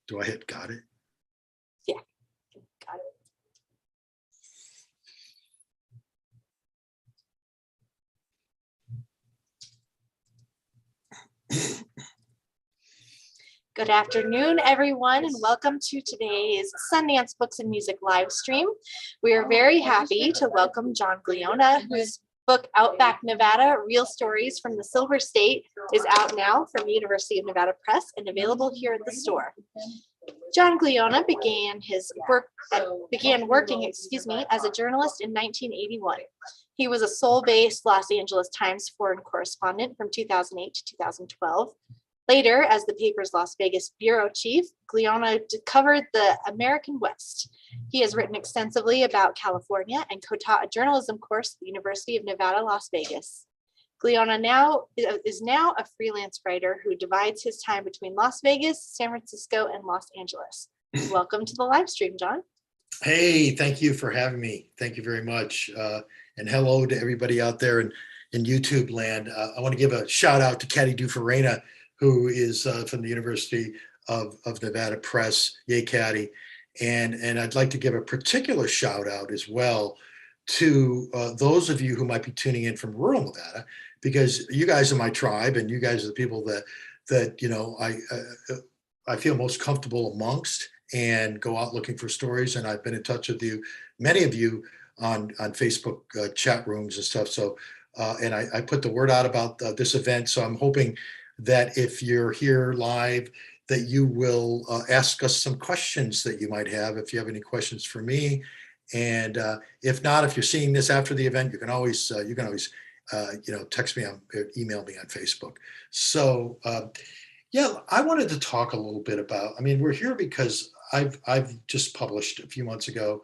Do I hit got it? Yeah, got it. Good afternoon, everyone, and welcome to today's Sundance Books and Music live stream. We are very happy to welcome John Glionna, whose book Outback, Nevada, Real Stories from the Silver State is out now from University of Nevada Press and available here at the store. John Glionna began working as a journalist in 1981. He was a Seoul-based Los Angeles Times foreign correspondent from 2008 to 2012. Later, as the paper's Las Vegas bureau chief, Glionna covered the American West. He has written extensively about California and co-taught a journalism course at the University of Nevada, Las Vegas. Glionna is now a freelance writer who divides his time between Las Vegas, San Francisco, and Los Angeles. Welcome to the live stream, John. Hey, thank you for having me. Thank you very much. And hello to everybody out there in YouTube land. I want to give a shout out to Caddy Dufarena, who is from the University of Nevada Press, yay Caddy. And I'd like to give a particular shout out as well to those of you who might be tuning in from rural Nevada, because you guys are my tribe and you guys are the people that you know I feel most comfortable amongst and go out looking for stories. And I've been in touch with you, many of you on Facebook chat rooms and stuff. So and I put the word out about this event. So I'm hoping that if you're here live, that you will ask us some questions that you might have, if you have any questions for me. And if not, if you're seeing this after the event, you can always text me or email me on Facebook. So yeah, I wanted to talk a little bit about, I mean, we're here because I've just published a few months ago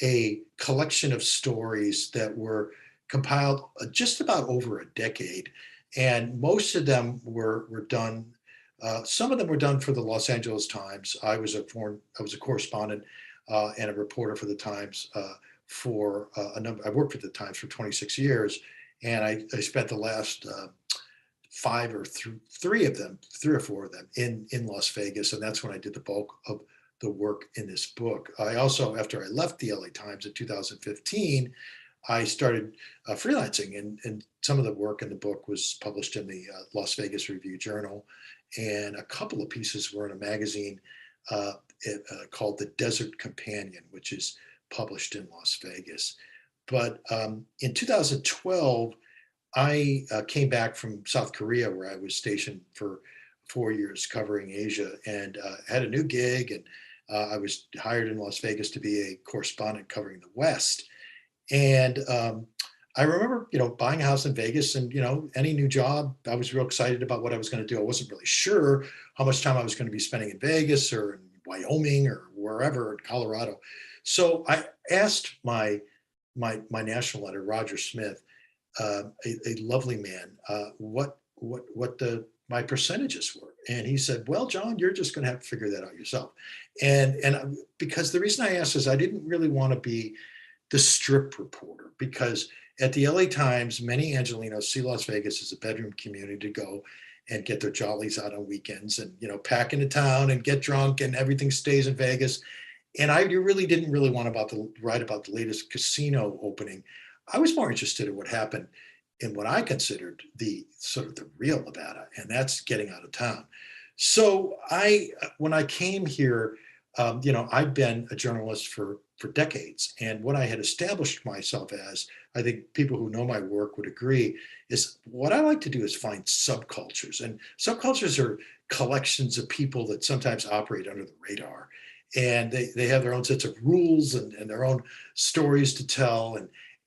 a collection of stories that were compiled just about over a decade. And most of them were done. Some of them were done for the Los Angeles Times. I was a correspondent and a reporter for the Times for a number. I worked for the Times for 26 years, and I spent the last three or four of them in Las Vegas, and that's when I did the bulk of the work in this book. I also, after I left the LA Times in 2015. I started freelancing, and some of the work in the book was published in the Las Vegas Review Journal, and a couple of pieces were in a magazine called The Desert Companion, which is published in Las Vegas. But in 2012, I came back from South Korea, where I was stationed for 4 years covering Asia, and had a new gig, and I was hired in Las Vegas to be a correspondent covering the West. And I remember, buying a house in Vegas, and, any new job, I was real excited about what I was going to do. I wasn't really sure how much time I was going to be spending in Vegas or in Wyoming or wherever in Colorado. So I asked my national editor, Roger Smith, a lovely man, what my percentages were. And he said, well, John, you're just going to have to figure that out yourself. And because the reason I asked is I didn't really want to be the strip reporter, because at the LA Times, many Angelenos see Las Vegas as a bedroom community to go and get their jollies out on weekends and, pack into town and get drunk and everything stays in Vegas. And I really didn't want to write about the latest casino opening. I was more interested in what happened in what I considered the sort of the real Nevada, and that's getting out of town. So when I came here, I've been a journalist for decades. And what I had established myself as, I think people who know my work would agree, is what I like to do is find subcultures. And subcultures are collections of people that sometimes operate under the radar. And they have their own sets of rules and their own stories to tell.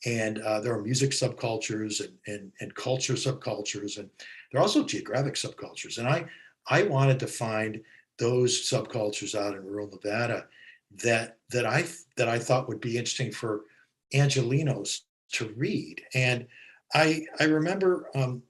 And there are music subcultures and culture subcultures. And there are also geographic subcultures. And I wanted to find those subcultures out in rural Nevada that I thought would be interesting for Angelenos to read. And I remember the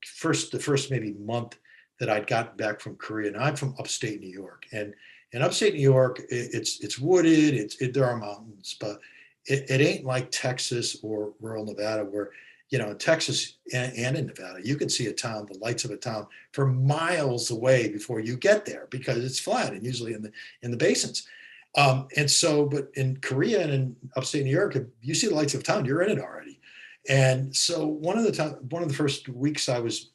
first maybe month that I'd gotten back from Korea, and I'm from upstate New York. And in upstate New York, it's wooded, there are mountains, but it ain't like Texas or rural Nevada, where in Texas and in Nevada, you can see a town, the lights of a town, for miles away before you get there because it's flat and usually in the basins. And so, but in Korea and in upstate New York, if you see the lights of town, you're in it already. And so one of the first weeks I was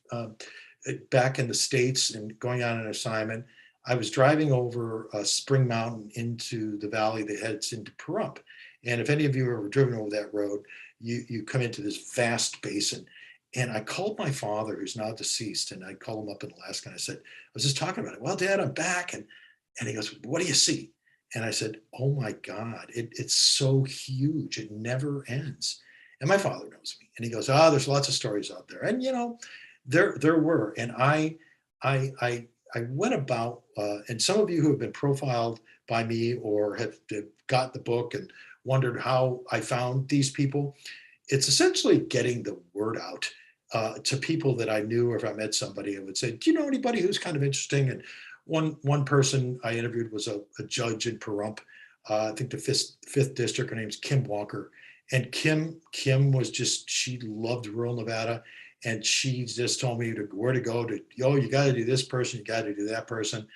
back in the States and going on an assignment, I was driving over Spring Mountain into the valley that heads into Pahrump. And if any of you have ever driven over that road, you come into this vast basin. And I called my father, who's now deceased, and I called him up in Alaska, and I said, I was just talking about it. Well, Dad, I'm back. And he goes, what do you see? And I said, oh my God, it's so huge. It never ends. And my father knows me. And he goes, there's lots of stories out there. And, there were. And I went about, and some of you who have been profiled by me or have got the book and wondered how I found these people, it's essentially getting the word out to people that I knew, or if I met somebody, I would say, do you know anybody who's kind of interesting? And one person I interviewed was a judge in Pahrump, I think the fifth district. Her name's Kim Walker. And Kim was just, she loved rural Nevada. And she just told me where to go to, you got to do this person, you got to do that person.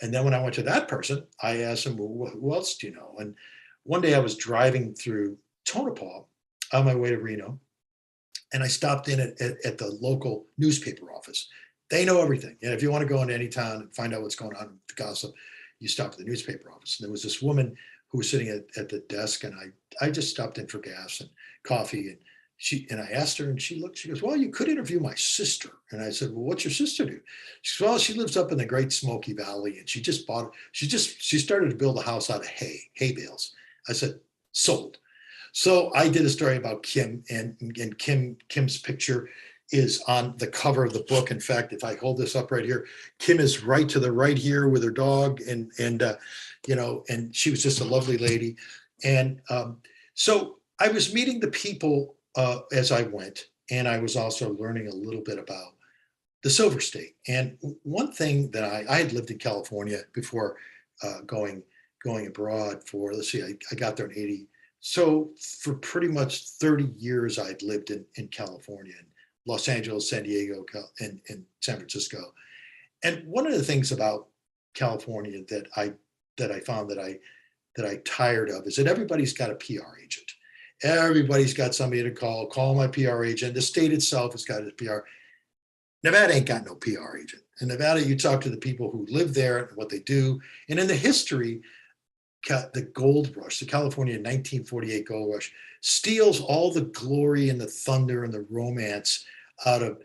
And then when I went to that person, I asked him, well, who else do you know? And one day I was driving through Tonopah on my way to Reno, and I stopped in at the local newspaper office. They know everything. And if you want to go into any town and find out what's going on with the gossip, you stop at the newspaper office. And there was this woman who was sitting at the desk, and I just stopped in for gas and coffee, and I asked her, and she goes, well, you could interview my sister. And I said, well, what's your sister do? She said, well, she lives up in the Great Smoky Valley, and she started to build a house out of hay bales. I said, sold. So I did a story about Kim, and Kim's picture is on the cover of the book. In fact, if I hold this up right here, Kim is right to the right here with her dog, and she was just a lovely lady. And so I was meeting the people as I went, and I was also learning a little bit about the Silver State. And one thing that I had lived in California before going abroad for, let's see, I got there in 80. So for pretty much 30 years, I'd lived in California, in Los Angeles, San Diego, and San Francisco. And one of the things about California that I found that I tired of is that everybody's got a PR agent. Everybody's got somebody to call my PR agent. The state itself has got a PR. Nevada ain't got no PR agent. In Nevada, you talk to the people who live there and what they do. And in the history, the gold rush, the California 1948 gold rush, steals all the glory and the thunder and the romance out of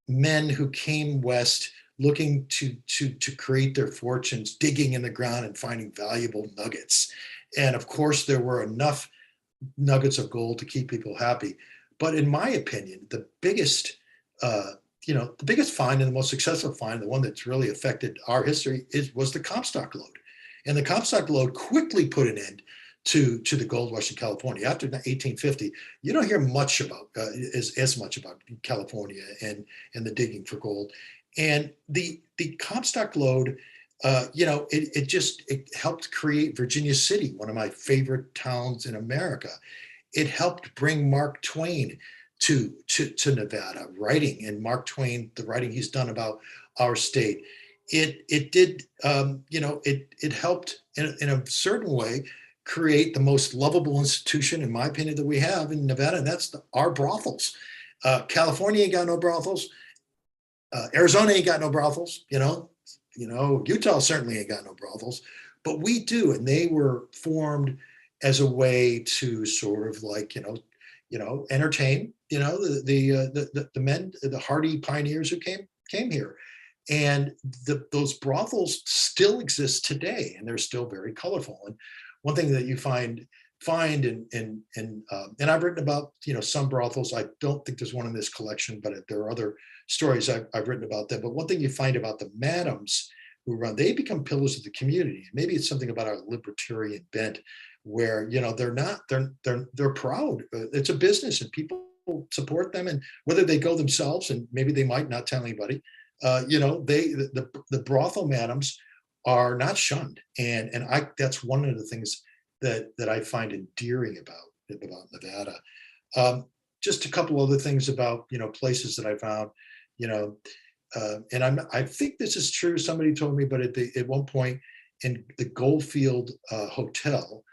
men who came west looking to create their fortunes, digging in the ground and finding valuable nuggets. And of course, there were enough nuggets of gold to keep people happy. But in my opinion, the biggest find and the most successful find, the one that's really affected our history, was the Comstock lode. And the Comstock lode quickly put an end to the gold rush in California. After 1850, you don't hear much about as much about California and the digging for gold. And the Comstock lode, it helped create Virginia City, one of my favorite towns in America. It helped bring Mark Twain to Nevada, writing, and Mark Twain, the writing he's done about our state. It helped in a certain way create the most lovable institution, in my opinion, that we have in Nevada, and that's our brothels. California ain't got no brothels. Arizona ain't got no brothels. Utah certainly ain't got no brothels, but we do, and they were formed as a way to sort of like entertain the men, the hardy pioneers who came here. And those brothels still exist today, and they're still very colorful. And one thing that you find and I've written about some brothels. I don't think there's one in this collection, but there are other stories I've written about them. But one thing you find about the madams who run, they become pillars of the community. Maybe it's something about our libertarian bent, where they're proud. It's a business, and people support them, and whether they go themselves, and maybe they might not tell anybody. The brothel madams are not shunned, and that's one of the things that I find endearing about Nevada. just a couple other things about, places that I found, you know, and I think this is true. Somebody told me, but at one point in the Goldfield Hotel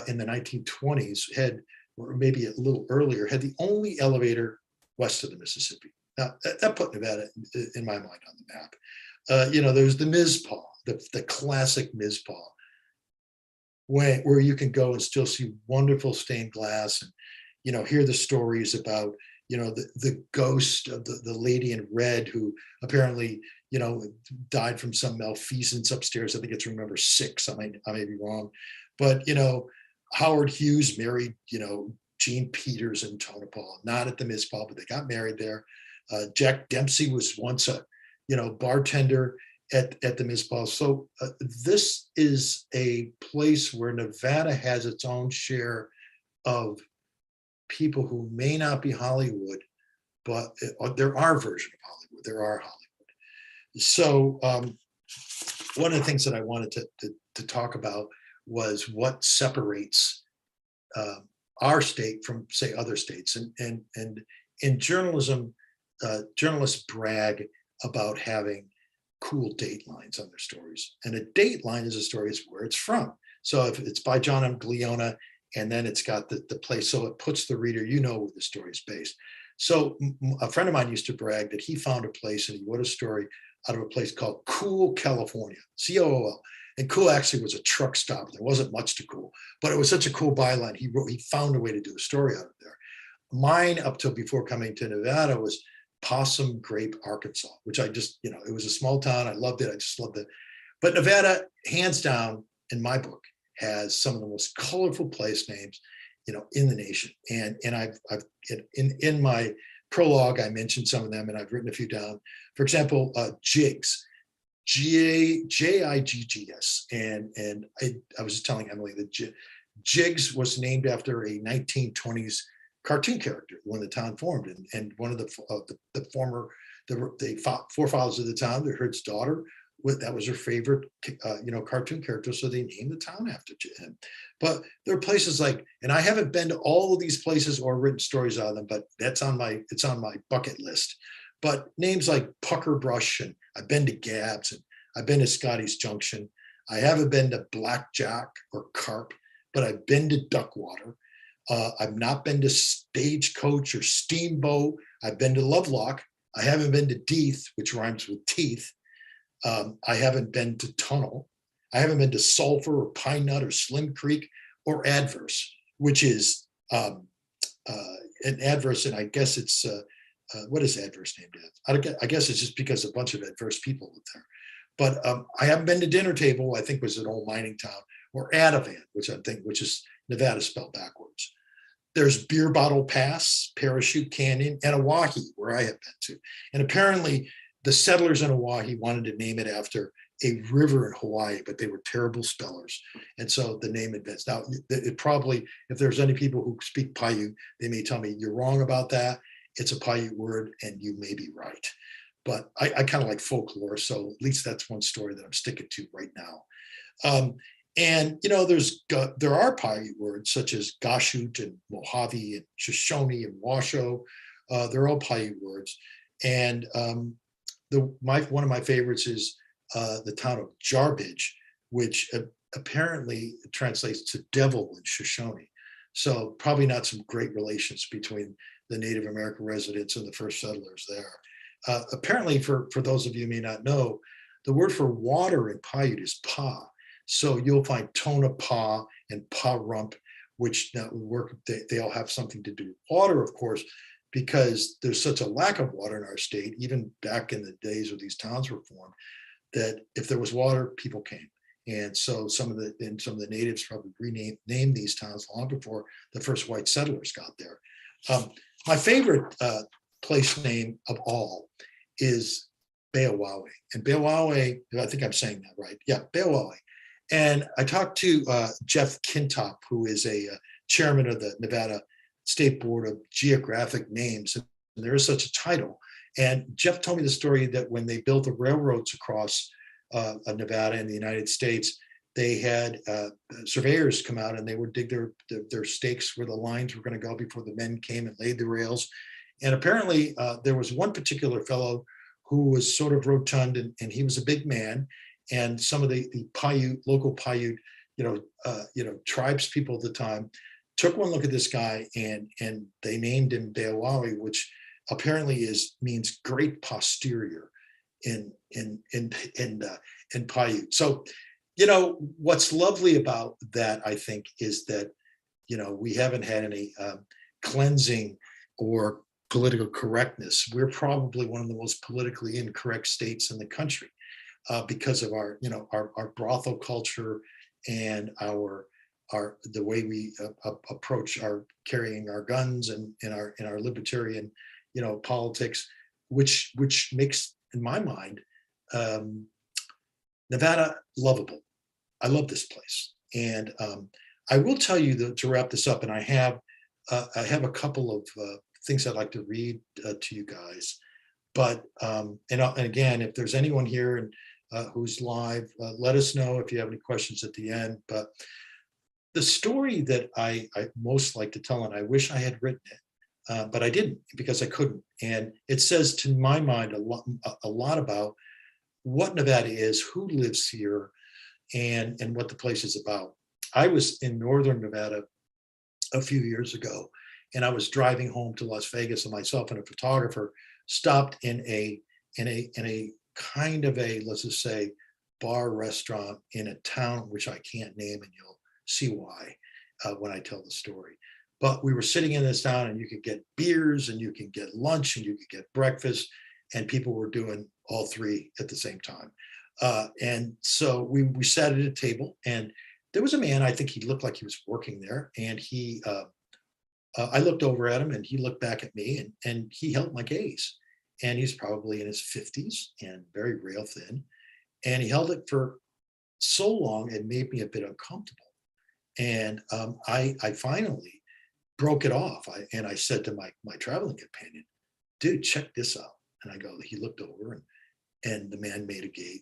in the 1920s had, or maybe a little earlier, had the only elevator west of the Mississippi. Now that put Nevada in my mind on the map. There's the Mizpah, the classic Mizpah, where you can go and still see wonderful stained glass and, hear the stories about, the ghost of the lady in red who apparently, died from some malfeasance upstairs. I think it's room number 6. I may be wrong. But, Howard Hughes married, Jean Peters in Tonopah, not at the Mizpah, but they got married there. Jack Dempsey was once a, bartender at the Mizpah. So this is a place where Nevada has its own share of people who may not be Hollywood, but there are versions of Hollywood. There are Hollywood. So one of the things that I wanted to talk about was what separates our state from, say, other states. And in journalism, journalists brag about having cool date lines on their stories. And a date line is a story is where it's from. So if it's by John M. Glionna, and then it's got the place, so it puts the reader, where the story is based. So a friend of mine used to brag that he found a place and he wrote a story out of a place called Cool, California, COOL. And Cool actually was a truck stop. There wasn't much to Cool, but it was such a cool byline. He found a way to do a story out of there. Mine, up till before coming to Nevada, was Possum Grape, Arkansas, which I just, it was a small town. I loved it. I just loved it. But Nevada, hands down, in my book, has some of the most colorful place names, in the nation. And I've in my prologue, I mentioned some of them, and I've written a few down. For example, Jiggs, Jiggs, and I was just telling Emily that Jiggs was named after a 1920s cartoon character when the town formed, and one of the forefathers of the town, the Herd's daughter, that was her favorite, cartoon character, so they named the town after him. But there are places like, and I haven't been to all of these places or written stories out of them, but it's on my bucket list. But names like Pucker Brush, and I've been to Gabb's, and I've been to Scotty's Junction. I haven't been to Blackjack or Carp, but I've been to Duckwater. I've not been to Stagecoach or Steamboat. I've been to Lovelock. I haven't been to Deeth, which rhymes with teeth. I haven't been to Tunnel. I haven't been to Sulphur or Pine Nut or Slim Creek or Adverse, which is an Adverse, and I guess it's what is Adverse named as? I guess it's just because a bunch of adverse people live there. But I haven't been to Dinner Table, I think was an old mining town, or Ativan, which is Nevada spelled backwards. There's Beer Bottle Pass, Parachute Canyon, and Oahe, where I have been to. And apparently the settlers in Oahe wanted to name it after a river in Hawaii, but they were terrible spellers. And so the name advanced. Now, it probably, if there's any people who speak Paiute, they may tell me you're wrong about that. It's a Paiute word, and you may be right. But I kind of like folklore, so at least that's one story that I'm sticking to right now. And there are Paiute words such as Gashut and Mojave and Shoshone and Washoe. They're all Paiute words. And one of my favorites is the town of Jarbidge, which apparently translates to devil in Shoshone. So probably not some great relations between the Native American residents and the first settlers there. Apparently, for those of you who may not know, the word for water in Paiute is pa. So you'll find Tonopah and Pahrump, which now work. They all have something to do with water, of course, because there's such a lack of water in our state, even back in the days where these towns were formed, that if there was water, people came. And so some of the natives probably named these towns long before the first white settlers got there. My favorite place name of all is Beowawe. And Beowawe, I think I'm saying that right. Yeah, Beowawe. And I talked to Jeff Kintop, who is a chairman of the Nevada State Board of Geographic Names. And there is such a title. And Jeff told me the story that when they built the railroads across Nevada and the United States, they had surveyors come out and they would dig their stakes where the lines were going to go before the men came and laid the rails. And apparently there was one particular fellow who was sort of rotund, and he was a big man. And some of the Paiute, local Paiute, tribes people at the time took one look at this guy, and they named him Beowawe, which apparently means great posterior in Paiute. So, what's lovely about that, I think, is that, we haven't had any cleansing or political correctness. We're probably one of the most politically incorrect states in the country because of our brothel culture and the way we approach our carrying our guns and in our libertarian, politics, which makes, in my mind, Nevada lovable. I love this place, and I will tell you that, to wrap this up, and I have a couple of things I'd like to read to you guys. But and again, if there's anyone here and who's live, let us know if you have any questions at the end. But the story that I most like to tell, and I wish I had written it, but I didn't because I couldn't. And it says, to my mind, a lot about what Nevada is, who lives here, and what the place is about. I was in northern Nevada a few years ago, and I was driving home to Las Vegas, and myself and a photographer stopped in a kind of a, let's just say, bar restaurant in a town which I can't name, and you'll see why when I tell the story. But we were sitting in this town, and you could get beers, and you can get lunch, and you could get breakfast, and people were doing all three at the same time. And so we sat at a table, and there was a man, I think he looked like he was working there, and I looked over at him, and he looked back at me, and he held my gaze. And he's probably in his 50s and very rail thin. And he held it for so long, it made me a bit uncomfortable. And I finally broke it off. I said to my traveling companion, dude, check this out. And I go, he looked over, and the man made a gaze,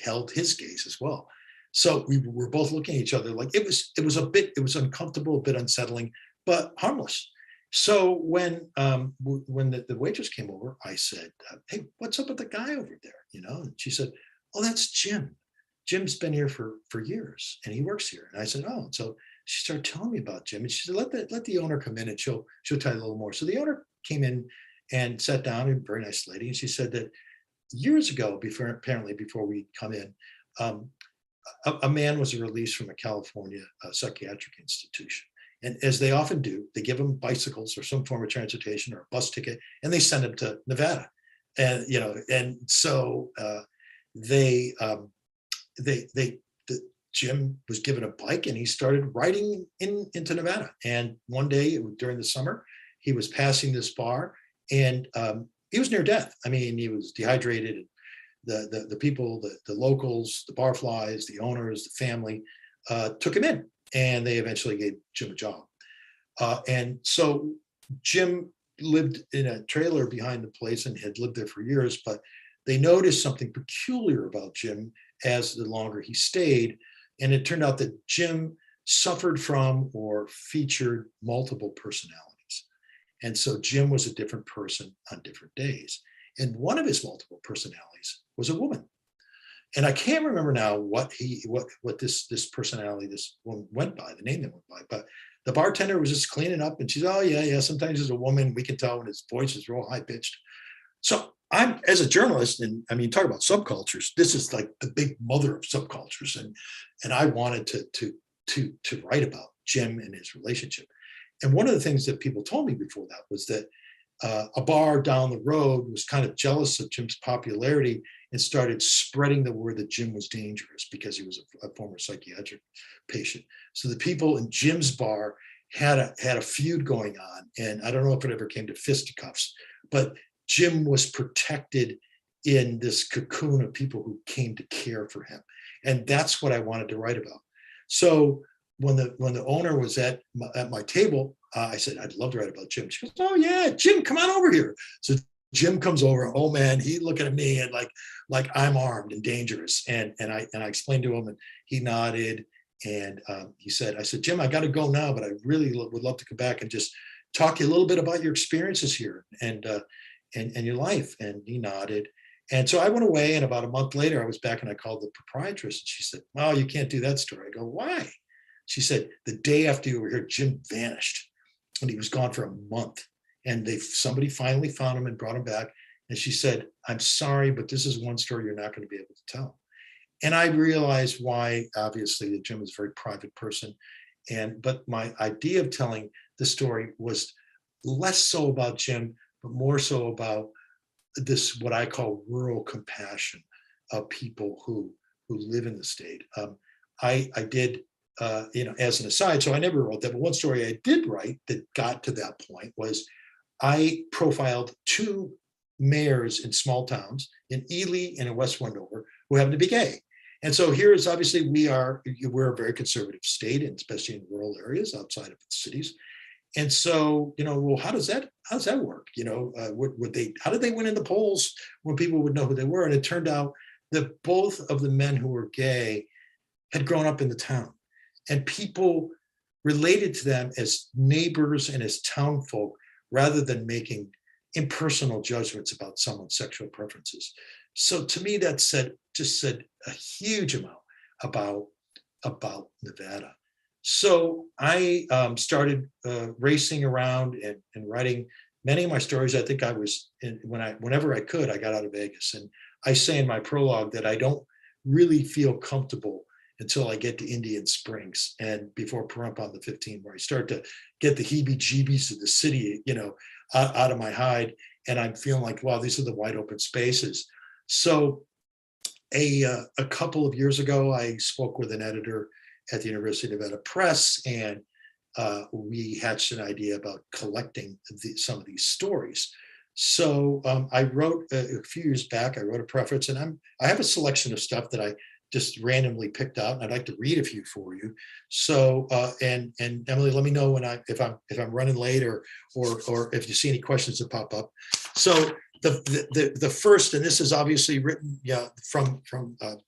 held his gaze as well. So we were both looking at each other like it was uncomfortable, a bit unsettling, but harmless. So when the waitress came over, I said, hey, what's up with the guy over there? And she said, oh, that's Jim. Jim's been here for years, and he works here. And I said, oh. So she started telling me about Jim, and she said, let the owner come in, and she'll tell you a little more. So the owner came in and sat down, a very nice lady, and she said that years ago, before we come in, a man was released from a California psychiatric institution. And as they often do, they give them bicycles or some form of transportation or a bus ticket, and they send him to Nevada. And so Jim was given a bike, and he started riding into Nevada. And one day during the summer, he was passing this bar, and he was near death. I mean, he was dehydrated. The people, the locals, the barflies, the owners, the family took him in, and they eventually gave Jim a job. And so Jim lived in a trailer behind the place and had lived there for years, but they noticed something peculiar about Jim as the longer he stayed. And it turned out that Jim suffered from or featured multiple personalities. And so Jim was a different person on different days. And one of his multiple personalities was a woman. And I can't remember now what this personality, this woman went by, the name that went by, but the bartender was just cleaning up, and she's, oh yeah, sometimes there's a woman, we can tell when his voice is real high pitched. So I'm, as a journalist, and I mean, talk about subcultures, this is like the big mother of subcultures. And I wanted to write about Jim and his relationship. And one of the things that people told me before that was that a bar down the road was kind of jealous of Jim's popularity and started spreading the word that Jim was dangerous because he was a former psychiatric patient. So the people in Jim's bar had a feud going on, and I don't know if it ever came to fisticuffs, but Jim was protected in this cocoon of people who came to care for him, and that's what I wanted to write about. So when the owner was at my table, I said, I'd love to write about Jim. She goes, oh yeah, Jim, come on over here. So Jim comes over, oh man, he looking at me and like I'm armed and dangerous. And I explained to him, and he nodded, and he said, I said, Jim, I got to go now, but I really would love to come back and just talk to you a little bit about your experiences here and your life. And he nodded. And so I went away, and about a month later, I was back, and I called the proprietress, and she said, "Oh, you can't do that story." I go, "Why?" She said, "The day after you were here, Jim vanished, and he was gone for a month. And somebody finally found him and brought him back." And she said, "I'm sorry, but this is one story you're not going to be able to tell." And I realized why. Obviously, that Jim was a very private person, but my idea of telling the story was less so about Jim, but more so about this, what I call rural compassion of people who live in the state. I did, as an aside, so I never wrote that, but one story I did write that got to that point was I profiled two mayors in small towns in Ely and in West Wendover who happen to be gay. And so here is, obviously, we're a very conservative state, and especially in rural areas outside of the cities. And so, well, how does that work? How did they win in the polls when people would know who they were? And it turned out that both of the men who were gay had grown up in the town, and people related to them as neighbors and as town folk, rather than making impersonal judgments about someone's sexual preferences. So to me, that said a huge amount about Nevada. So I started racing around and writing many of my stories. I think I was whenever I could, I got out of Vegas. And I say in my prologue that I don't really feel comfortable until I get to Indian Springs and before Pahrump on the 15, where I start to get the heebie-jeebies of the city, out of my hide, and I'm feeling like, wow, these are the wide open spaces. So a couple of years ago, I spoke with an editor at the University of Nevada Press, and we hatched an idea about collecting some of these stories. So I wrote a few years back, I wrote a preface, and I have a selection of stuff that I just randomly picked out, and I'd like to read a few for you. So and Emily, let me know if I'm running late or if you see any questions that pop up. So the first, and this is obviously written,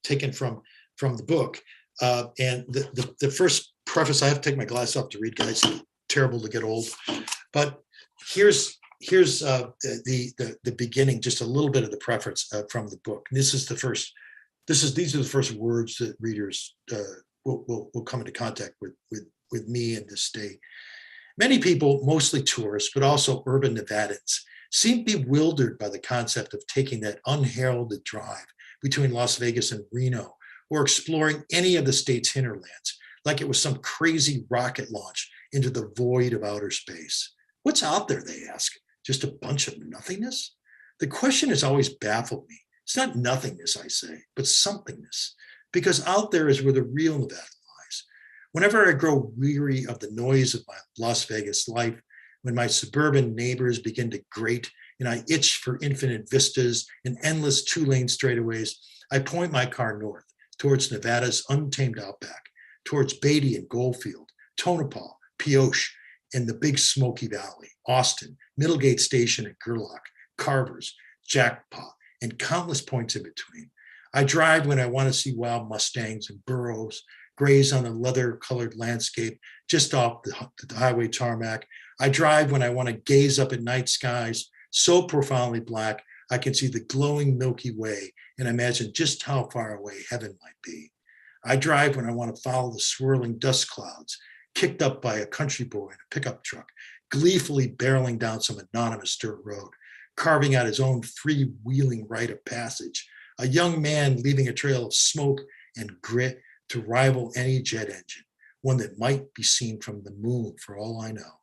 taken from the book. And the first preface, I have to take my glasses off to read, guys. It's terrible to get old. But here's the beginning, just a little bit of the preface from the book. And these are the first words that readers will come into contact with me and this state. Many people, mostly tourists, but also urban Nevadans, seem bewildered by the concept of taking that unheralded drive between Las Vegas and Reno, or exploring any of the state's hinterlands, like it was some crazy rocket launch into the void of outer space. What's out there, they ask? Just a bunch of nothingness? The question has always baffled me. It's not nothingness, I say, but somethingness, because out there is where the real Nevada lies. Whenever I grow weary of the noise of my Las Vegas life, when my suburban neighbors begin to grate and I itch for infinite vistas and endless two-lane straightaways, I point my car north, towards Nevada's untamed outback, towards Beatty and Goldfield, Tonopah, Pioche, and the Big Smoky Valley, Austin, Middlegate Station and Gerlach, Carver's, Jackpot, and countless points in between. I drive when I want to see wild Mustangs and burros, graze on a leather-colored landscape just off the highway tarmac. I drive when I want to gaze up at night skies so profoundly black I can see the glowing Milky Way and imagine just how far away heaven might be. I drive when I want to follow the swirling dust clouds, kicked up by a country boy in a pickup truck, gleefully barreling down some anonymous dirt road, carving out his own freewheeling rite of passage, a young man leaving a trail of smoke and grit to rival any jet engine, one that might be seen from the moon for all I know.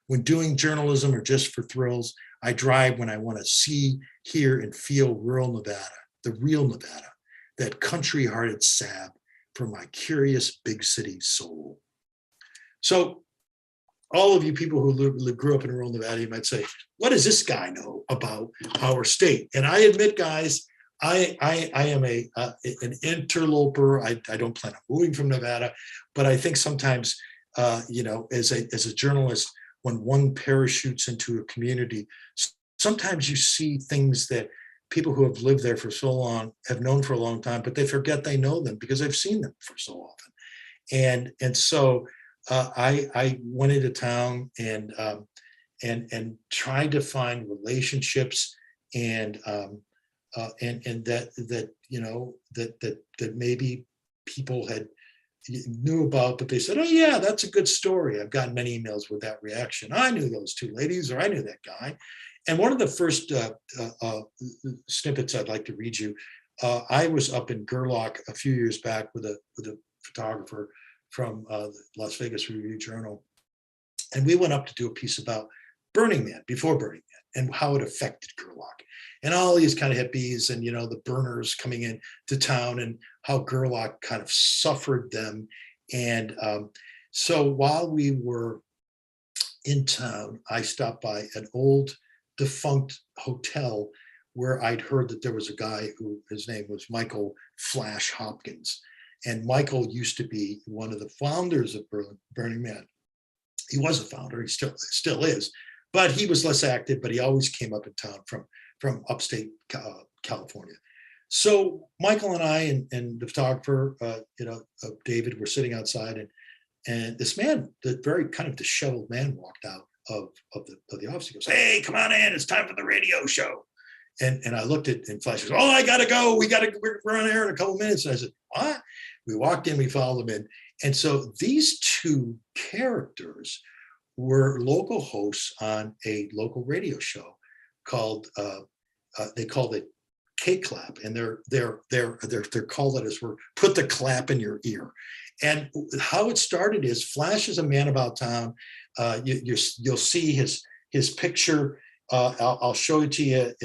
When doing journalism or just for thrills, I drive when I want to see, hear, and feel rural Nevada, the real Nevada, that country-hearted salve for my curious big city soul. So all of you people who grew up in rural Nevada, you might say, what does this guy know about our state? And I admit, guys, I am an interloper. I don't plan on moving from Nevada, but I think sometimes, as a journalist, when one parachutes into a community sometimes you see things that people who have lived there for so long have known for a long time, but they forget they know them because they've seen them for so often. And so I went into town and tried to find relationships and that you know that maybe people had knew about, but they said, oh yeah, that's a good story. I've gotten many emails with that reaction. I knew those two ladies, or I knew that guy. And one of the first snippets I'd like to read you, I was up in Gerlach a few years back with a photographer from the Las Vegas Review-Journal, and we went up to do a piece about Burning Man, before Burning Man, and how it affected Gerlach, and all these kind of hippies and, you know, the burners coming in to town, and how Gerlach kind of suffered them. And so while we were in town, I stopped by an old defunct hotel where I'd heard that there was a guy who, his name was Michael Flash Hopkins. And Michael used to be one of the founders of Burning Man. He was a founder, he still is, but he was less active, but he always came up in town from upstate California. So Michael and I and the photographer, David, were sitting outside, and this man, the very kind of disheveled man, walked out of the office. He goes, "Hey, come on in, it's time for the radio show." And I looked at and Flash goes, "Oh, I gotta go. We're on air in a couple minutes." And I said, "What?" We walked in, we followed him in. And so these two characters were local hosts on a local radio show called they called it K-Clap, and their call letters were "Put the clap in your ear." And how it started is Flash is a man about town. You'll see his picture. I'll show it to you.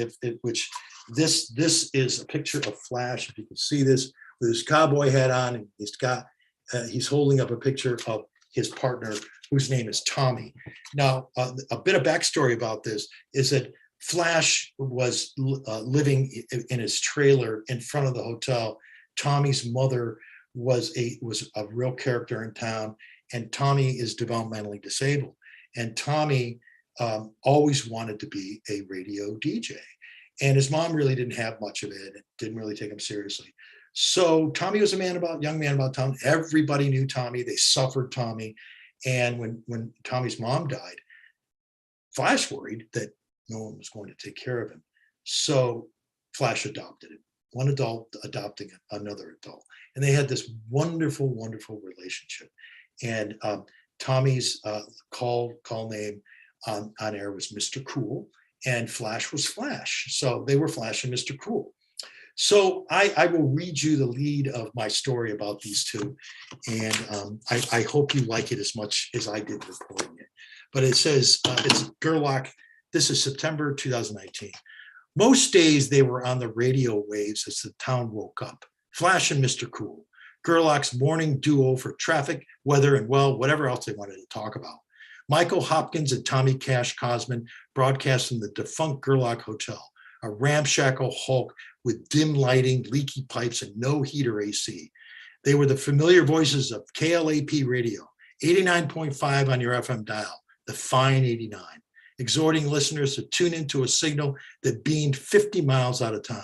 Which this is a picture of Flash. If you can see this, with his cowboy hat on, and he's holding up a picture of his partner, whose name is Tommy. Now, a bit of backstory about this is that Flash was living in his trailer in front of the hotel. Tommy's mother was a real character in town, and Tommy is developmentally disabled. And Tommy always wanted to be a radio DJ, and his mom really didn't have much of it. It didn't really take him seriously. So Tommy was a young man about town. Everybody knew Tommy. They suffered Tommy. And when Tommy's mom died, Flash worried that no one was going to take care of him. So Flash adopted him, one adult adopting another adult. And they had this wonderful, wonderful relationship. And Tommy's call name on air was Mr. Cool, and Flash was Flash. So they were Flash and Mr. Cool. So I will read you the lead of my story about these two, and I hope you like it as much as I did reporting it. But it says, it's Gerlach. This is September 2019. Most days they were on the radio waves as the town woke up. Flash and Mr. Cool, Gerlach's morning duo for traffic, weather, and, well, whatever else they wanted to talk about. Michael Hopkins and Tommy Cash Cosman broadcast from the defunct Gerlach Hotel, a ramshackle hulk with dim lighting, leaky pipes, and no heat or AC. They were the familiar voices of KLAP radio, 89.5 on your FM dial, the fine 89, exhorting listeners to tune into a signal that beamed 50 miles out of town.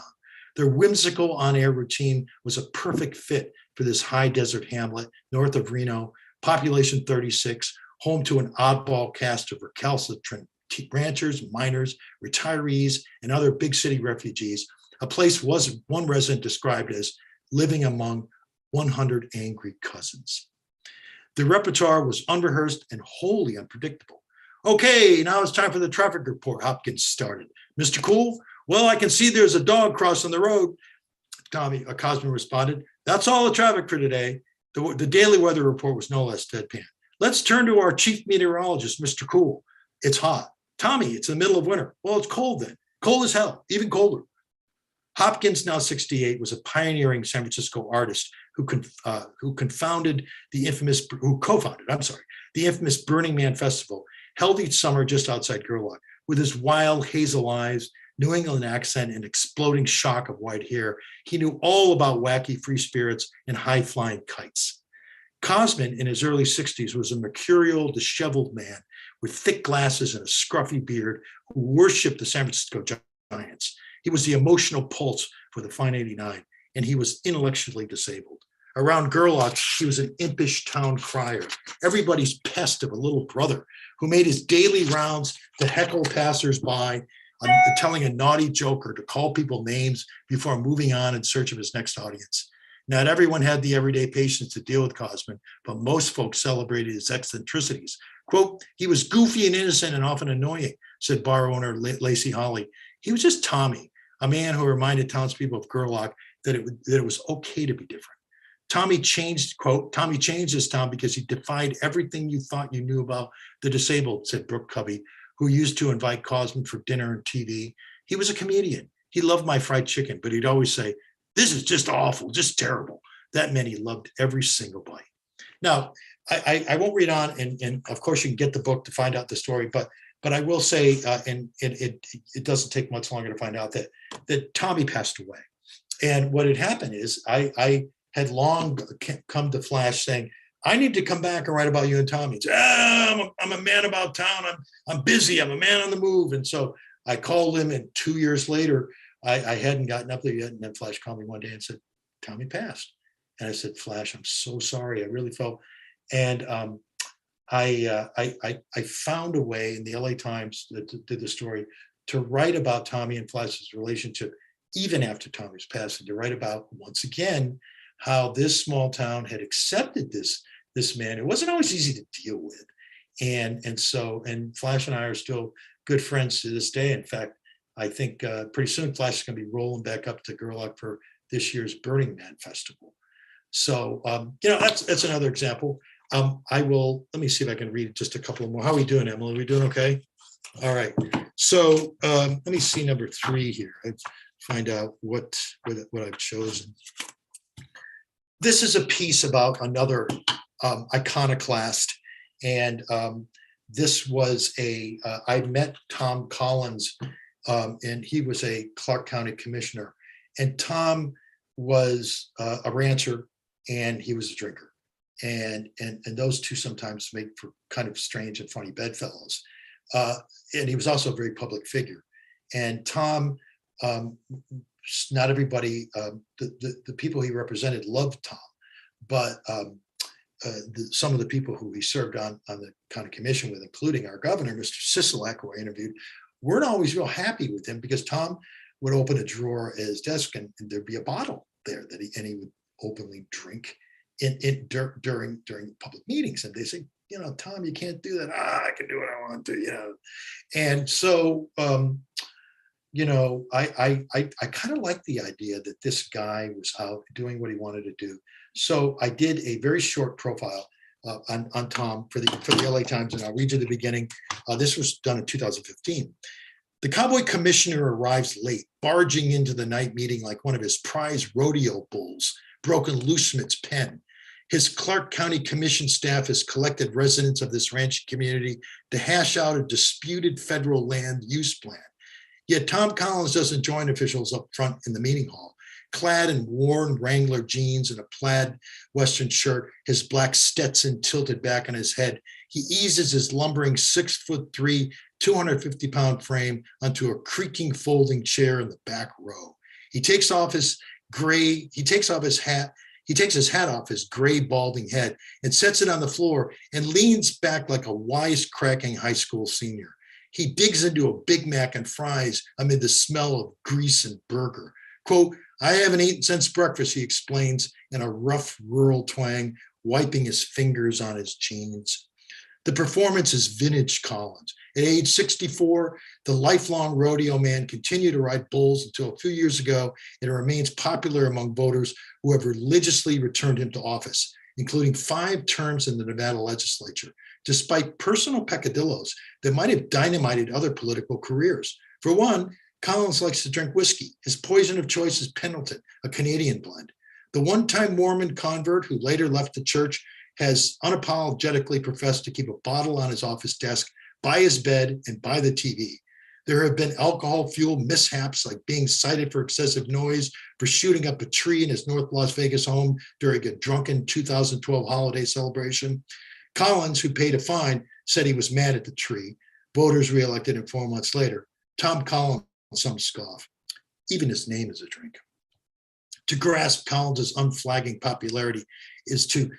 Their whimsical on-air routine was a perfect fit for this high desert hamlet north of Reno, population 36, home to an oddball cast of recalcitrant ranchers, miners, retirees, and other big city refugees. A place one resident described as living among 100 angry cousins. The repertoire was unrehearsed and wholly unpredictable. "Okay, now it's time for the traffic report," Hopkins started. "Mr. Cool, well, I can see there's a dog crossing the road," Tommy Cosman responded. "That's all the traffic for today." The daily weather report was no less deadpan. "Let's turn to our chief meteorologist, Mr. Cool. It's hot." "Tommy, it's the middle of winter." "Well, it's cold then." "Cold as hell, even colder." Hopkins, now 68, was a pioneering San Francisco artist who co-founded the infamous Burning Man Festival, held each summer just outside Gerlach. With his wild hazel eyes, New England accent, and exploding shock of white hair, he knew all about wacky free spirits and high-flying kites. Cosman, in his early 60s, was a mercurial, disheveled man with thick glasses and a scruffy beard who worshiped the San Francisco Giants. He was the emotional pulse for the Fine 89, and he was intellectually disabled. Around Gerlach, he was an impish town crier, everybody's pest of a little brother who made his daily rounds to heckle passersby, telling a naughty joke or to call people names before moving on in search of his next audience. Not everyone had the everyday patience to deal with Cosman, but most folks celebrated his eccentricities. Quote, he was goofy and innocent and often annoying, said bar owner Lacey Holly. He was just Tommy, a man who reminded townspeople of Gerlach that it was okay to be different. Tommy changed, quote, Tommy changed his town because he defied everything you thought you knew about the disabled, said Brooke Covey, who used to invite Cosman for dinner and TV. He was a comedian. He loved my fried chicken, but he'd always say, this is just awful, just terrible. That meant he loved every single bite. Now, I won't read on, and of course you can get the book to find out the story, but I will say, and it doesn't take much longer to find out that Tommy passed away. And what had happened is I had long come to Flash saying, I need to come back and write about you and Tommy. I'm a man about town. I'm busy. I'm a man on the move. And so I called him, and 2 years later, I hadn't gotten up there yet. And then Flash called me one day and said, Tommy passed. And I said, Flash, I'm so sorry. I really felt. And I found a way in the LA Times that did the story to write about Tommy and Flash's relationship, even after Tommy's passing, to write about, once again, how this small town had accepted this man. It wasn't always easy to deal with. And Flash and I are still good friends to this day. In fact, I think pretty soon Flash is going to be rolling back up to Gerlach for this year's Burning Man Festival. So, that's another example. Let me see if I can read just a couple more. How are we doing, Emily? Are we doing okay? All right. So let me see number 3 here. I find out what I've chosen. This is a piece about another iconoclast. And this was I met Tom Collins, and he was a Clark County commissioner. And Tom was a rancher, and he was a drinker. And those two sometimes make for kind of strange and funny bedfellows. And he was also a very public figure. And Tom, not everybody, the people he represented loved Tom, but some of the people who he served on the county commission with, including our governor, Mr. Sisolak, who I interviewed, weren't always real happy with him, because Tom would open a drawer at his desk and there'd be a bottle there that he would openly drink during public meetings. And they say, Tom, you can't do that. I can do what I want to, And so, I kind of like the idea that this guy was out doing what he wanted to do. So I did a very short profile on Tom for the LA Times, and I'll read you the beginning. This was done in 2015. The cowboy commissioner arrives late, barging into the night meeting like one of his prize rodeo bulls, broken loose from its pen. His Clark County Commission staff has collected residents of this ranch community to hash out a disputed federal land use plan. Yet Tom Collins doesn't join officials up front in the meeting hall. Clad in worn Wrangler jeans and a plaid Western shirt, his black Stetson tilted back on his head, he eases his lumbering 6'3", 250-pound frame onto a creaking folding chair in the back row. He takes his hat off his gray balding head and sets it on the floor and leans back like a wisecracking high school senior. He digs into a Big Mac and fries amid the smell of grease and burger. Quote, I haven't eaten since breakfast, he explains in a rough rural twang, wiping his fingers on his jeans. The performance is vintage Collins. At age 64, the lifelong rodeo man continued to ride bulls until a few years ago, and remains popular among voters who have religiously returned him to office, including 5 terms in the Nevada legislature, despite personal peccadillos that might have dynamited other political careers. For one, Collins likes to drink whiskey. His poison of choice is Pendleton, a Canadian blend. The one-time Mormon convert who later left the church has unapologetically professed to keep a bottle on his office desk, by his bed, and by the TV. There have been alcohol-fueled mishaps, like being cited for excessive noise, for shooting up a tree in his North Las Vegas home during a drunken 2012 holiday celebration. Collins, who paid a fine, said he was mad at the tree. Voters reelected him 4 months later. Tom Collins, some scoff. Even his name is a drink. To grasp Collins's unflagging popularity is to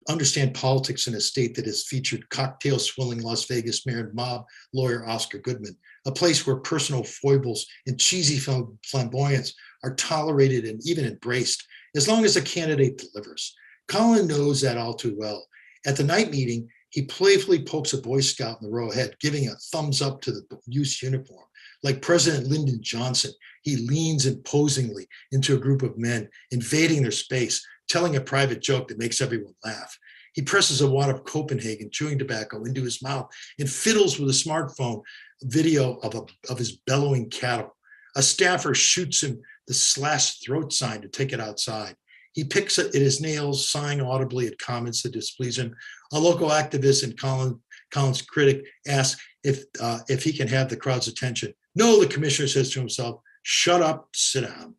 understand politics in a state that has featured cocktail-swilling Las Vegas mayor and mob lawyer Oscar Goodman, a place where personal foibles and cheesy flamboyance are tolerated and even embraced, as long as a candidate delivers. Collins knows that all too well. At the night meeting, he playfully pokes a Boy Scout in the row ahead, giving a thumbs up to the youth's uniform. Like President Lyndon Johnson, he leans imposingly into a group of men, invading their space, telling a private joke that makes everyone laugh. He presses a wad of Copenhagen chewing tobacco into his mouth and fiddles with a smartphone video of his bellowing cattle. A staffer shoots him the slashed throat sign to take it outside. He picks at his nails, sighing audibly at comments that displease him. A local activist and Collins' critic asks if he can have the crowd's attention. No, the commissioner says to himself, shut up, sit down.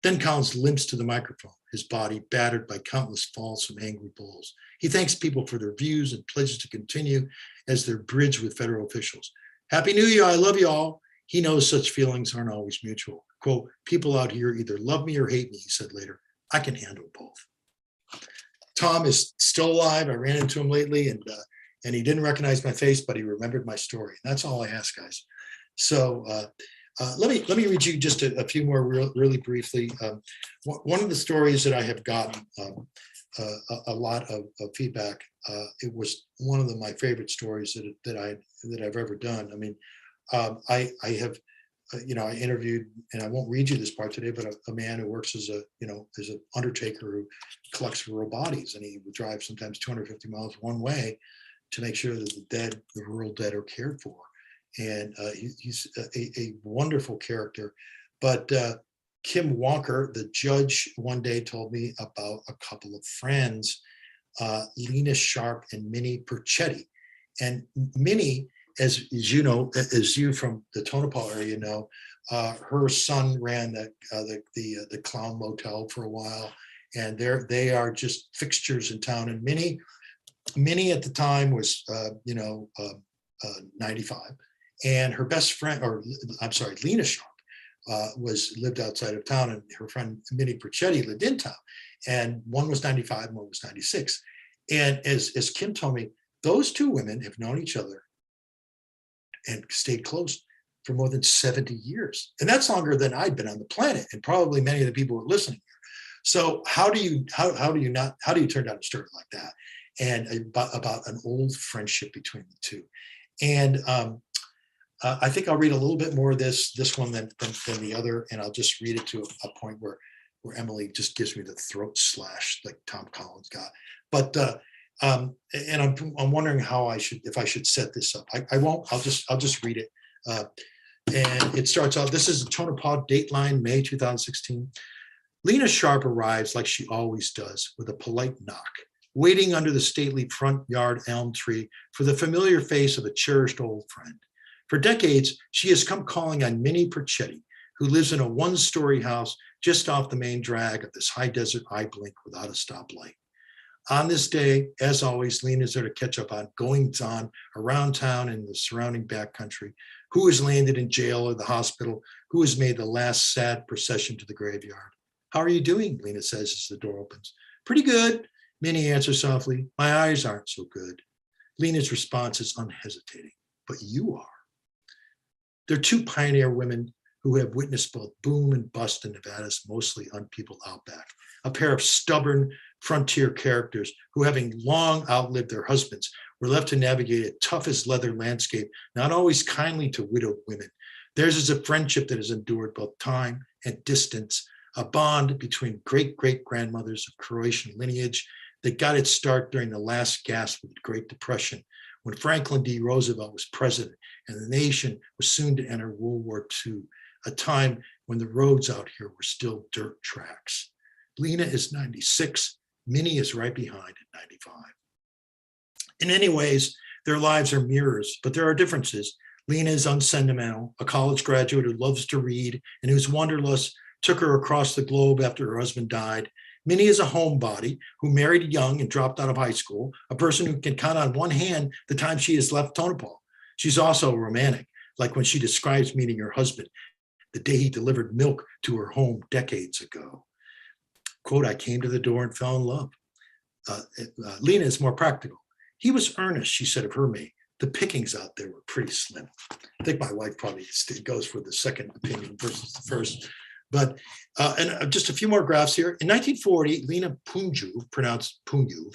Then Collins limps to the microphone, his body battered by countless falls from angry bulls. He thanks people for their views and pledges to continue as their bridge with federal officials. Happy New Year, I love you all. He knows such feelings aren't always mutual. Quote, people out here either love me or hate me, he said later. I can handle both. Tom is still alive. I ran into him lately and he didn't recognize my face, but he remembered my story. And that's all I ask, guys. So let me read you just a few more really briefly. One of the stories that I have gotten a lot of feedback. It was one of my favorite stories that I've ever done. I mean, I have, I interviewed, and I won't read you this part today, but a man who works as an undertaker who collects rural bodies, and he would drive sometimes 250 miles one way to make sure that the rural dead are cared for. And he's a wonderful character. But Kim Walker, the judge, one day told me about a couple of friends, Lena Sharp and Minnie Perchetti. And Minnie, as you know, as you from the Tonopah area know, her son ran the Clown Motel for a while, and they are just fixtures in town. And Minnie at the time was 95, and her best friend, Lena Sharp, lived outside of town, and her friend Minnie Perchetti lived in town, and one was 95 and one was 96. And as Kim told me, those two women have known each other and stayed close for more than 70 years. And that's longer than I'd been on the planet, and probably many of the people who are listening here. So how do you turn down a story like that? And about an old friendship between the two. And I think I'll read a little bit more of this one than the other, and I'll just read it to a point where Emily just gives me the throat slash like Tom Collins got. But and I'm wondering if I should set this up. I won't. I'll just read it. And it starts out. This is Tonopah Dateline, May 2016. Lena Sharp arrives like she always does, with a polite knock, waiting under the stately front yard elm tree for the familiar face of a cherished old friend. For decades, she has come calling on Minnie Perchetti, who lives in a one-story house just off the main drag of this high desert eye blink without a stoplight. On this day, as always, Lena is there to catch up on goings-on around town and the surrounding backcountry, who has landed in jail or the hospital, who has made the last sad procession to the graveyard. How are you doing? Lena says as the door opens. Pretty good, Minnie answers softly. My eyes aren't so good. Lena's response is unhesitating. But you are. They're two pioneer women who have witnessed both boom and bust in Nevada's mostly unpeopled outback, a pair of stubborn frontier characters who, having long outlived their husbands, were left to navigate a tough as leather landscape, not always kindly to widowed women. Theirs is a friendship that has endured both time and distance, a bond between great-great-grandmothers of Croatian lineage that got its start during the last gasp of the Great Depression, when Franklin D. Roosevelt was president and the nation was soon to enter World War II, a time when the roads out here were still dirt tracks. Lena is 96, Minnie is right behind at 95. In many ways, their lives are mirrors, but there are differences. Lena is unsentimental, a college graduate who loves to read and whose wanderlust took her across the globe after her husband died. Minnie is a homebody who married young and dropped out of high school, a person who can count on one hand the time she has left Tonopah. She's also a romantic, like when she describes meeting her husband the day he delivered milk to her home decades ago. Quote, I came to the door and fell in love. Lena is more practical. He was earnest, she said of her mate. The pickings out there were pretty slim. I think my wife probably goes for the second opinion versus the first. But just a few more graphs here. In 1940, Lena Punjuv, pronounced Punjuv,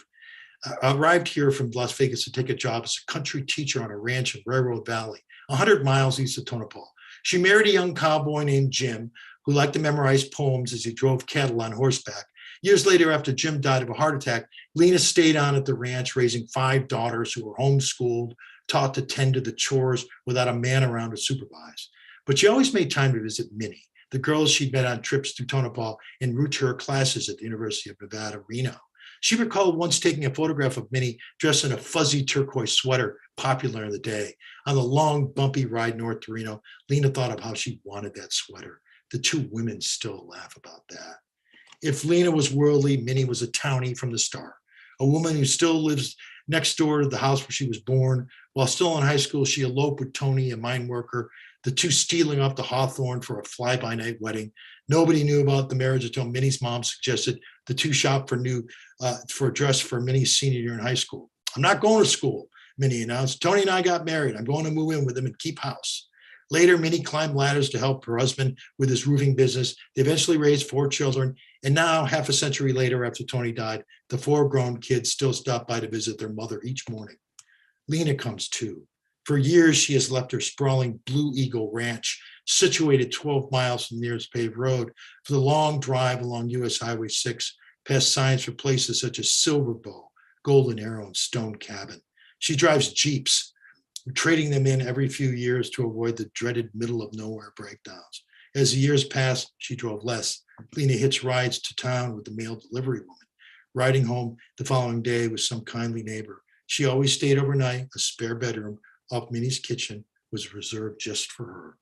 arrived here from Las Vegas to take a job as a country teacher on a ranch in Railroad Valley, 100 miles east of Tonopah. She married a young cowboy named Jim, who liked to memorize poems as he drove cattle on horseback. Years later, after Jim died of a heart attack, Lena stayed on at the ranch, raising 5 daughters who were homeschooled, taught to tend to the chores without a man around to supervise. But she always made time to visit Minnie, the girls she'd met on trips through Tonopah en route to her classes at the University of Nevada, Reno. She recalled once taking a photograph of Minnie dressed in a fuzzy turquoise sweater popular in the day. On the long, bumpy ride north to Reno, Lena thought of how she wanted that sweater. The two women still laugh about that. If Lena was worldly, Minnie was a townie from the start, a woman who still lives next door to the house where she was born. While still in high school, she eloped with Tony, a mine worker, the two stealing off to Hawthorne for a fly-by-night wedding. Nobody knew about the marriage until Minnie's mom suggested the two shop for a dress for Minnie's senior year in high school. I'm not going to school, Minnie announced. Tony and I got married. I'm going to move in with him and keep house. Later, Minnie climbed ladders to help her husband with his roofing business. They eventually raised 4 children. And now, half a century later, after Tony died, the 4 grown kids still stop by to visit their mother each morning. Lena comes too. For years, she has left her sprawling Blue Eagle Ranch, situated 12 miles from the nearest paved road, for the long drive along US Highway 6, past signs for places such as Silver Bow, Golden Arrow, and Stone Cabin. She drives Jeeps, trading them in every few years to avoid the dreaded middle of nowhere breakdowns. As the years passed, she drove less. Lena hitched rides to town with the mail delivery woman, riding home the following day with some kindly neighbor. She always stayed overnight. A spare bedroom off Minnie's kitchen was reserved just for her.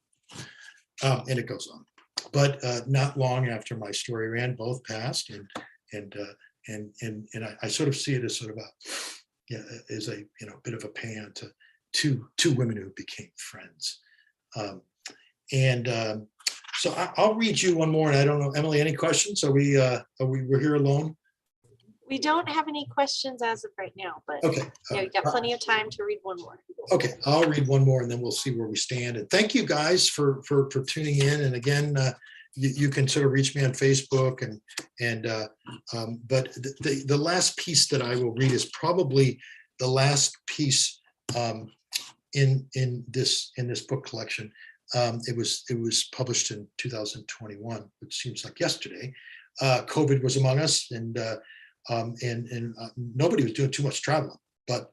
And it goes on. But not long after my story ran, both passed, and I sort of see it as sort of as a bit of a pan to two women who became friends. So I'll read you one more, and I don't know, Emily, any questions? We're here alone? We don't have any questions as of right now, but okay. You've got plenty of time to read one more. Okay, I'll read one more, and then we'll see where we stand. And thank you guys for tuning in. And again, you can sort of reach me on Facebook, but the last piece that I will read is probably the last piece in this book collection. It was published in 2021, which seems like yesterday. COVID was among us, and nobody was doing too much traveling. But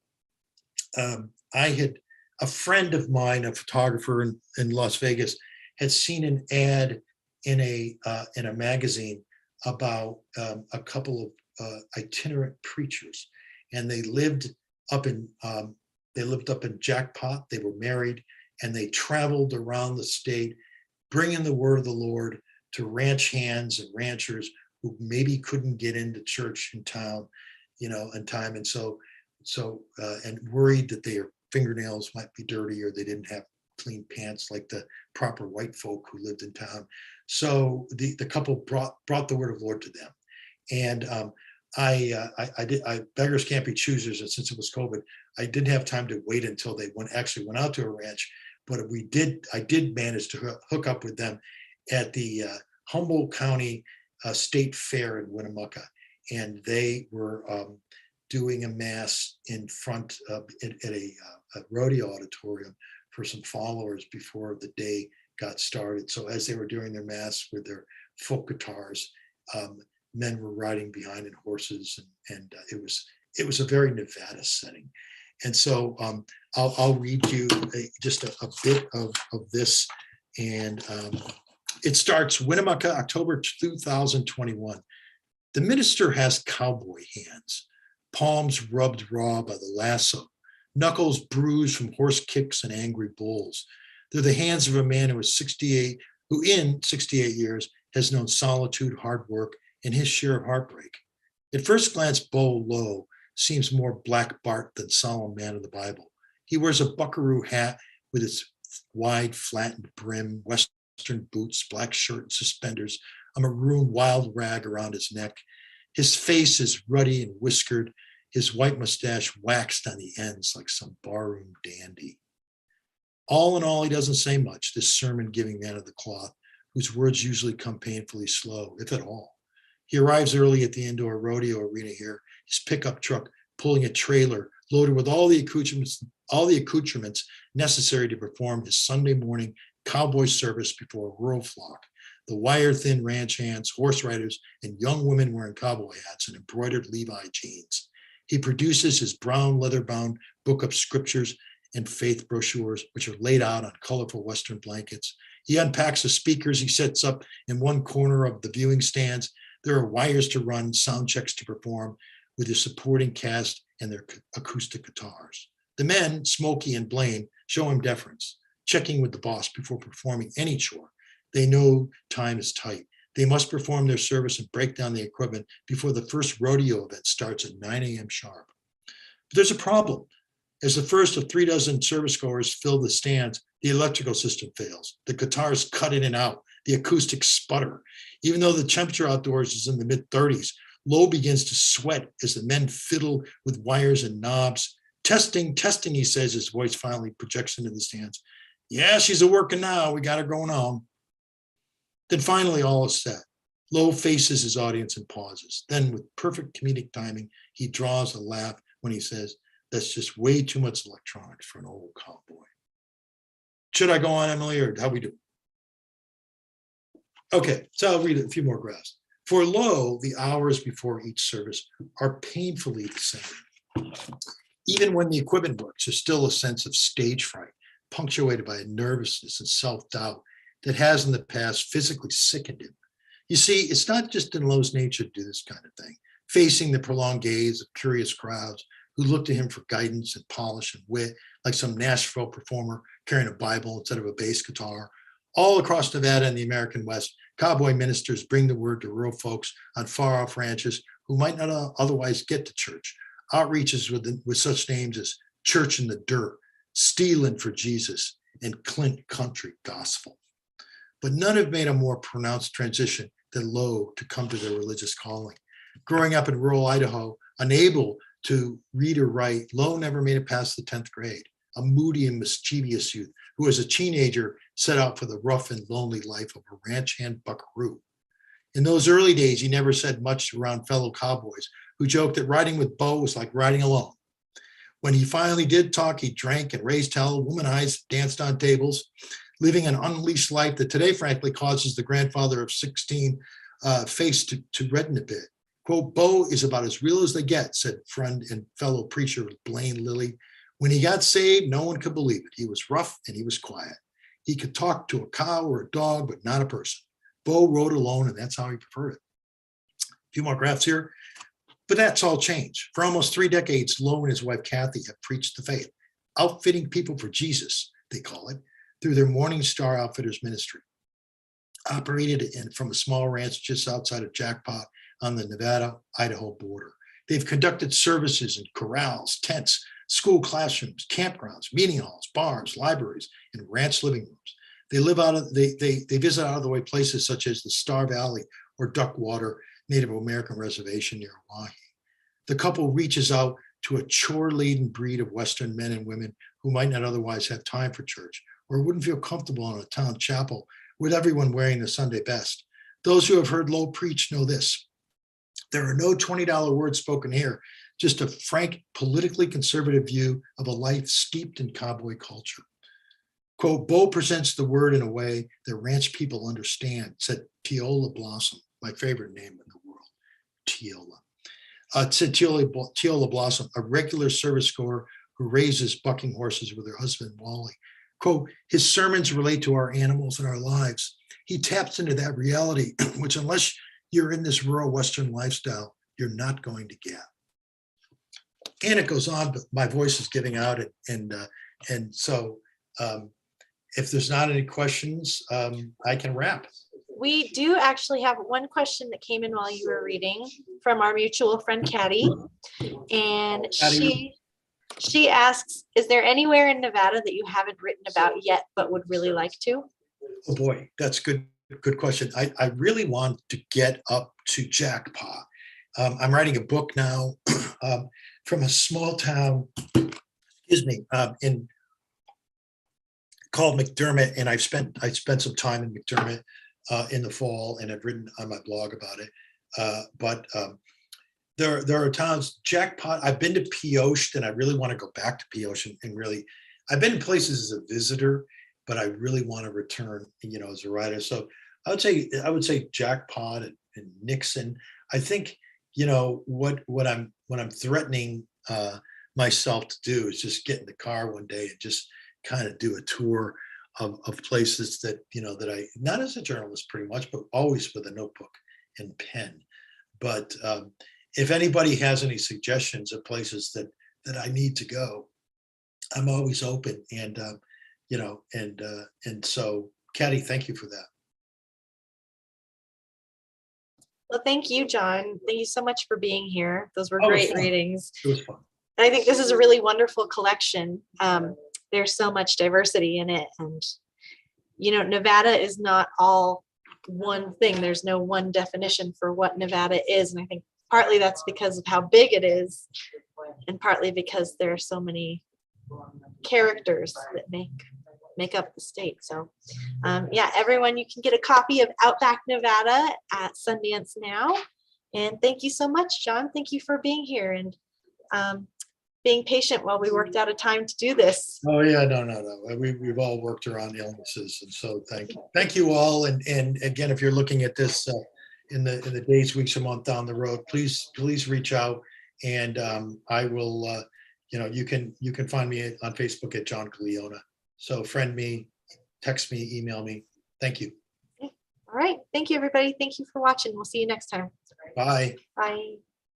I had a friend of mine, a photographer in Las Vegas, had seen an ad in a magazine about a couple of itinerant preachers, and they lived up in Jackpot. They were married, and they traveled around the state, bringing the word of the Lord to ranch hands and ranchers who maybe couldn't get into church in town, in time, and worried that their fingernails might be dirty or they didn't have clean pants like the proper white folk who lived in town. So the couple brought the word of the Lord to them, and I beggars can't be choosers, and since it was COVID, I didn't have time to wait until they went out to a ranch, but I did manage to hook up with them at the Humboldt County State Fair in Winnemucca, and they were doing a mass in front of at a rodeo auditorium for some followers before the day got started. So as they were doing their mass with their folk guitars, men were riding behind in horses, and it was a very Nevada setting. And so I'll read you just a bit of this, and it starts Winnemucca, October 2021. The minister has cowboy hands, palms rubbed raw by the lasso, knuckles bruised from horse kicks and angry bulls. They're the hands of a man who in 68 years has known solitude, hard work, and his share of heartbreak. At first glance, Bo Lowe seems more Black Bart than solemn man of the Bible. He wears a buckaroo hat with its wide, flattened brim, Western boots, black shirt and suspenders, a maroon wild rag around his neck. His face is ruddy and whiskered, his white mustache waxed on the ends like some barroom dandy. All in all, he doesn't say much, this sermon-giving man of the cloth, whose words usually come painfully slow, if at all. He arrives early at the indoor rodeo arena here, his pickup truck pulling a trailer loaded with all the accoutrements necessary to perform his Sunday morning cowboy service before a rural flock. The wire-thin ranch hands, horse riders, and young women wearing cowboy hats and embroidered Levi jeans. He produces his brown leather-bound book of scriptures and faith brochures, which are laid out on colorful Western blankets. He unpacks the speakers he sets up in one corner of the viewing stands. There are wires to run, sound checks to perform with his supporting cast and their acoustic guitars. The men, Smokey and Blaine, show him deference, checking with the boss before performing any chore. They know time is tight. They must perform their service and break down the equipment before the first rodeo event starts at 9 a.m. sharp. But there's a problem. As the first of 3 dozen service goers fill the stands, the electrical system fails. The guitars cut in and out. The acoustics sputter. Even though the temperature outdoors is in the mid-30s, Lowe begins to sweat as the men fiddle with wires and knobs. Testing, testing, he says, his voice finally projects into the stands. Yeah, she's a working now. We got her going on. Then finally, all is set. Lowe faces his audience and pauses. Then, with perfect comedic timing, he draws a laugh when he says, "That's just way too much electronics for an old cowboy." Should I go on, Emily, or how we do? Okay, so I'll read a few more graphs. For Lowe, the hours before each service are painfully the same. Even when the equipment works, there's still a sense of stage fright, punctuated by a nervousness and self-doubt that has in the past physically sickened him. You see, it's not just in Lowe's nature to do this kind of thing, facing the prolonged gaze of curious crowds who look to him for guidance and polish and wit, like some Nashville performer carrying a Bible instead of a bass guitar. All across Nevada and the American West, cowboy ministers bring the word to rural folks on far-off ranches who might not otherwise get to church. Outreaches with such names as Church in the Dirt, Stealing for Jesus, and Clint Country Gospel. But none have made a more pronounced transition than Lowe to come to their religious calling. Growing up in rural Idaho, unable to read or write, Lowe never made it past the 10th grade, a moody and mischievous youth who as a teenager set out for the rough and lonely life of a ranch hand buckaroo. In those early days, he never said much around fellow cowboys who joked that riding with Bo was like riding alone. When he finally did talk, he drank and raised hell, womanized, danced on tables, living an unleashed life that today, frankly, causes the grandfather of 16 face to redden a bit. Quote, "Bo is about as real as they get," said friend and fellow preacher Blaine Lilly. When he got saved, no one could believe it. He was rough and he was quiet. He could talk to a cow or a dog, but not a person. Bo rode alone, and that's how he preferred it. A few more graphs here. But that's all changed. For almost 3 decades, Lowe and his wife, Kathy, have preached the faith, outfitting people for Jesus, they call it, through their Morning Star Outfitters ministry. Operated from a small ranch just outside of Jackpot on the Nevada-Idaho border. They've conducted services in corrals, tents, school classrooms, campgrounds, meeting halls, bars, libraries, and ranch living rooms. They visit out of the way places such as the Star Valley or Duckwater Native American Reservation near Oahe. The couple reaches out to a chore-laden breed of Western men and women who might not otherwise have time for church or wouldn't feel comfortable in a town chapel with everyone wearing the Sunday best. Those who have heard Lowe preach know this. There are no $20 words spoken here, just a frank, politically conservative view of a life steeped in cowboy culture. Quote, "Bo presents the word in a way that ranch people understand," said Teola Blossom, my favorite name in the world, Teola. Said Teola Blossom, a regular service goer who raises bucking horses with her husband, Wally. Quote, "His sermons relate to our animals and our lives. He taps into that reality, which unless you're in this rural Western lifestyle, you're not going to get." And it goes on, but my voice is giving out. And so if there's not any questions, I can wrap. We do actually have one question that came in while you were reading from our mutual friend Caddy. And she asks, is there anywhere in Nevada that you haven't written about yet, but would really like to? Oh boy, that's good question. I really want to get up to Jackpot. I'm writing a book now from a small town, excuse me, in called McDermott, and I spent some time in McDermott in the fall, and I've written on my blog about it. But there are towns, Jackpot. I've been to Pioche, and I really want to go back to Pioche and really. I've been places as a visitor, but I really want to return, as a writer. So I would say Jackpot and Nixon. I think what I'm threatening myself to do is just get in the car one day and just kind of do a tour of places that that I, not as a journalist pretty much, but always with a notebook and pen. But if anybody has any suggestions of places that I need to go, I'm always open. And and so, Caddy, thank you for that. Well, thank you, John. Thank you so much for being here. Those were Oh, it was great fun. readings. It was fun. And I think this is a really wonderful collection. There's so much diversity in it. And, Nevada is not all one thing. There's no one definition for what Nevada is. And I think partly that's because of how big it is, and partly because there are so many characters that make up the state. So yeah, everyone, you can get a copy of Outback Nevada at Sundance now. And thank you so much, John. Thank you for being here and being patient while we worked out a time to do this. Oh yeah, no. We've all worked around illnesses, and so thank you all. And again, if you're looking at this in the days, weeks, or month down the road, please reach out, and I will. You can find me on Facebook at John Glionna. So friend me, text me, email me. Thank you. All right. Thank you, everybody. Thank you for watching. We'll see you next time. Bye. Bye.